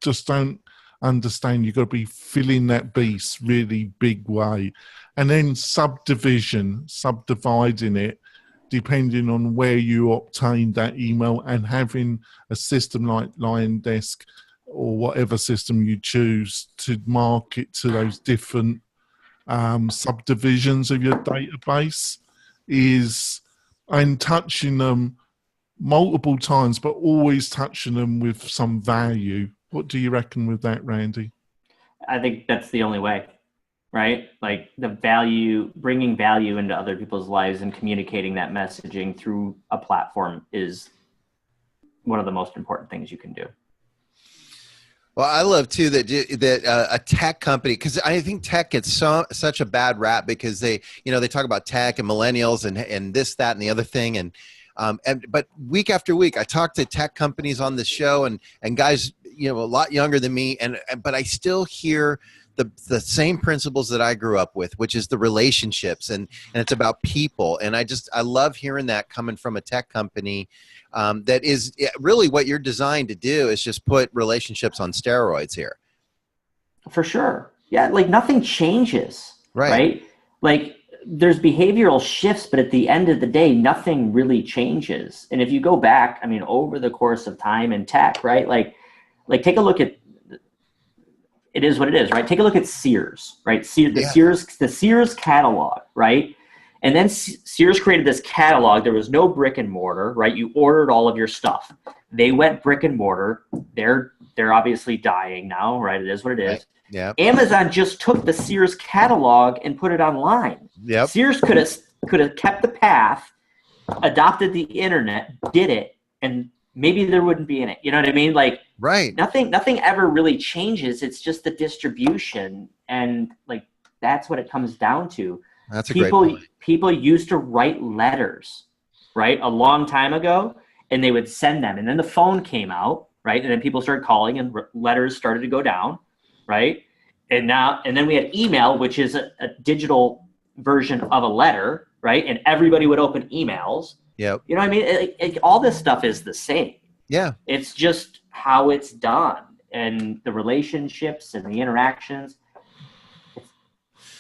just don't understand you've got to be filling that beast really big way, and then subdividing it depending on where you obtained that email, and having a system like LionDesk or whatever system you choose to market to those different subdivisions of your database and touching them multiple times, but always touching them with some value. What do you reckon with that, Randy? I think that's the only way, right? Like bringing value into other people's lives and communicating that messaging through a platform is one of the most important things you can do. Well, I love too that a tech company, because I think tech gets such a bad rap because they talk about tech and millennials and this, that, and the other thing, but week after week, I talk to tech companies on the show and guys, a lot younger than me, but I still hear the same principles that I grew up with, which is the relationships and it's about people. And I love hearing that coming from a tech company that is really what you're designed to do is just put relationships on steroids here. For sure. Yeah. Like nothing changes, right? Like there's behavioral shifts, but at the end of the day, nothing really changes. And if you go back, I mean, over the course of time in tech, right? Like take a look at, it is what it is, right? Take a look at Sears, right? The Sears catalog, right? And then Sears created this catalog. There was no brick and mortar, right? You ordered all of your stuff. They went brick and mortar. They're obviously dying now, right? It is what it is. Right. Yeah. Amazon just took the Sears catalog and put it online. Yep. Sears could have kept the path, adopted the internet, did it, and maybe there wouldn't be in it. You know what I mean? Like, right. Nothing ever really changes. It's just the distribution, and like that's what it comes down to. That's a great point. People used to write letters, right, a long time ago, and they would send them, and then the phone came out, right, and then people started calling, and letters started to go down, right, and then we had email, which is a digital version of a letter, right, and everybody would open emails. Yep. You know what I mean? All this stuff is the same. Yeah. It's just how it's done, and the relationships and the interactions.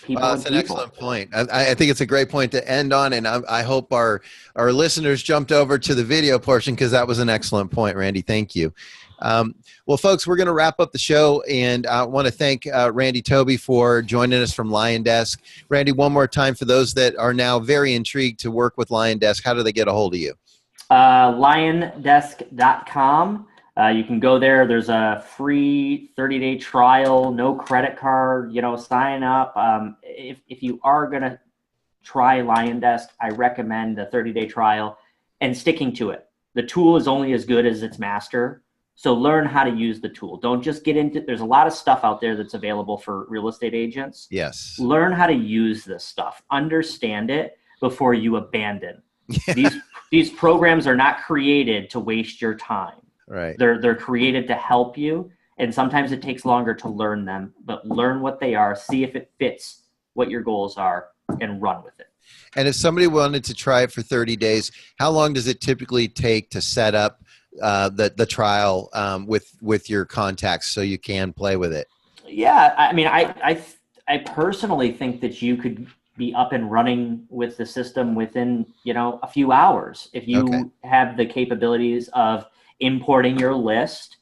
That's an excellent point. I think it's a great point to end on, and I hope our listeners jumped over to the video portion because that was an excellent point, Randy. Thank you. Well, folks, we're going to wrap up the show, and I want to thank Randy Tobbe for joining us from LionDesk. Randy, one more time for those that are now very intrigued to work with LionDesk, how do they get a hold of you? LionDesk.com. You can go there. There's a free 30-day trial, no credit card, sign up. If you are going to try LionDesk, I recommend the 30-day trial and sticking to it. The tool is only as good as its master. So learn how to use the tool. Don't just get into, there's a lot of stuff out there that's available for real estate agents. Yes. Learn how to use this stuff. Understand it before you abandon. These programs are not created to waste your time. Right. They're created to help you, and sometimes it takes longer to learn them, but learn what they are, see if it fits what your goals are, and run with it. And if somebody wanted to try it for 30 days, how long does it typically take to set up the trial with your contacts so you can play with it? Yeah, I mean, I personally think that you could be up and running with the system within, a few hours if you have the capabilities of importing your list.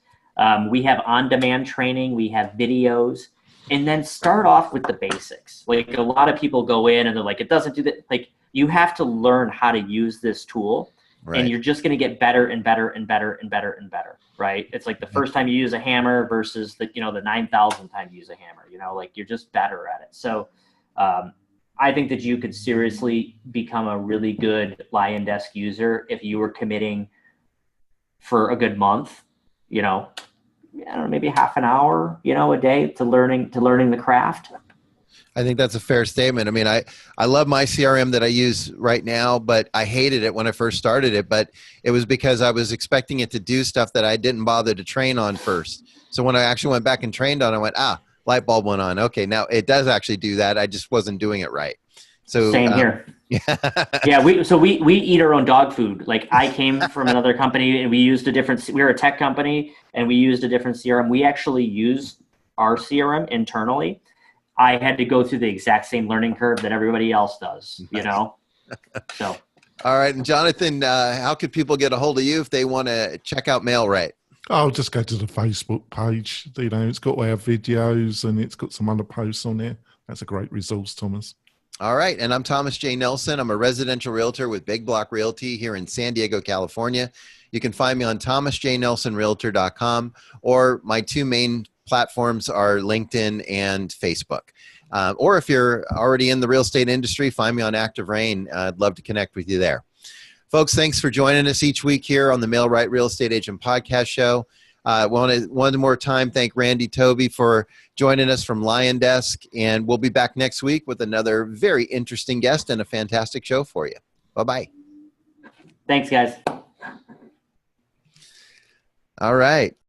We have on-demand training, we have videos, and then start off with the basics. Like, a lot of people go in and they're like, it doesn't do that. Like, you have to learn how to use this tool. Right. And you're just going to get better and better and better and better and better, right? It's like the first time you use a hammer versus the 9,000th time you use a hammer, like you're just better at it. So I think that you could seriously become a really good LionDesk user if you were committing for a good month, I don't know, maybe half an hour, a day to learning the craft. I think that's a fair statement. I mean, I love my CRM that I use right now, but I hated it when I first started it. But it was because I was expecting it to do stuff that I didn't bother to train on first. So when I actually went back and trained on it, I went, light bulb went on. Okay, now it does actually do that. I just wasn't doing it right. So same here. Yeah, we eat our own dog food. Like, I came from another company and we used we were a tech company and we used a different CRM. We actually use our CRM internally. I had to go through the exact same learning curve that everybody else does, So. All right. And Jonathan, how could people get a hold of you if they want to check out MailRight? I'll just go to the Facebook page. It's got our videos and it's got some other posts on there. That's a great resource, Thomas. All right. And I'm Thomas J. Nelson. I'm a residential realtor with Big Block Realty here in San Diego, California. You can find me on thomasjnelsonrealtor.com, or my two main platforms are LinkedIn and Facebook. Or if you're already in the real estate industry, find me on Active Rain. I'd love to connect with you there. Folks, thanks for joining us each week here on the MailRight Real Estate Agent Podcast Show. I want to one more time thank Randy Tobbe for joining us from LionDesk, and we'll be back next week with another very interesting guest and a fantastic show for you. Bye-bye. Thanks, guys. All right.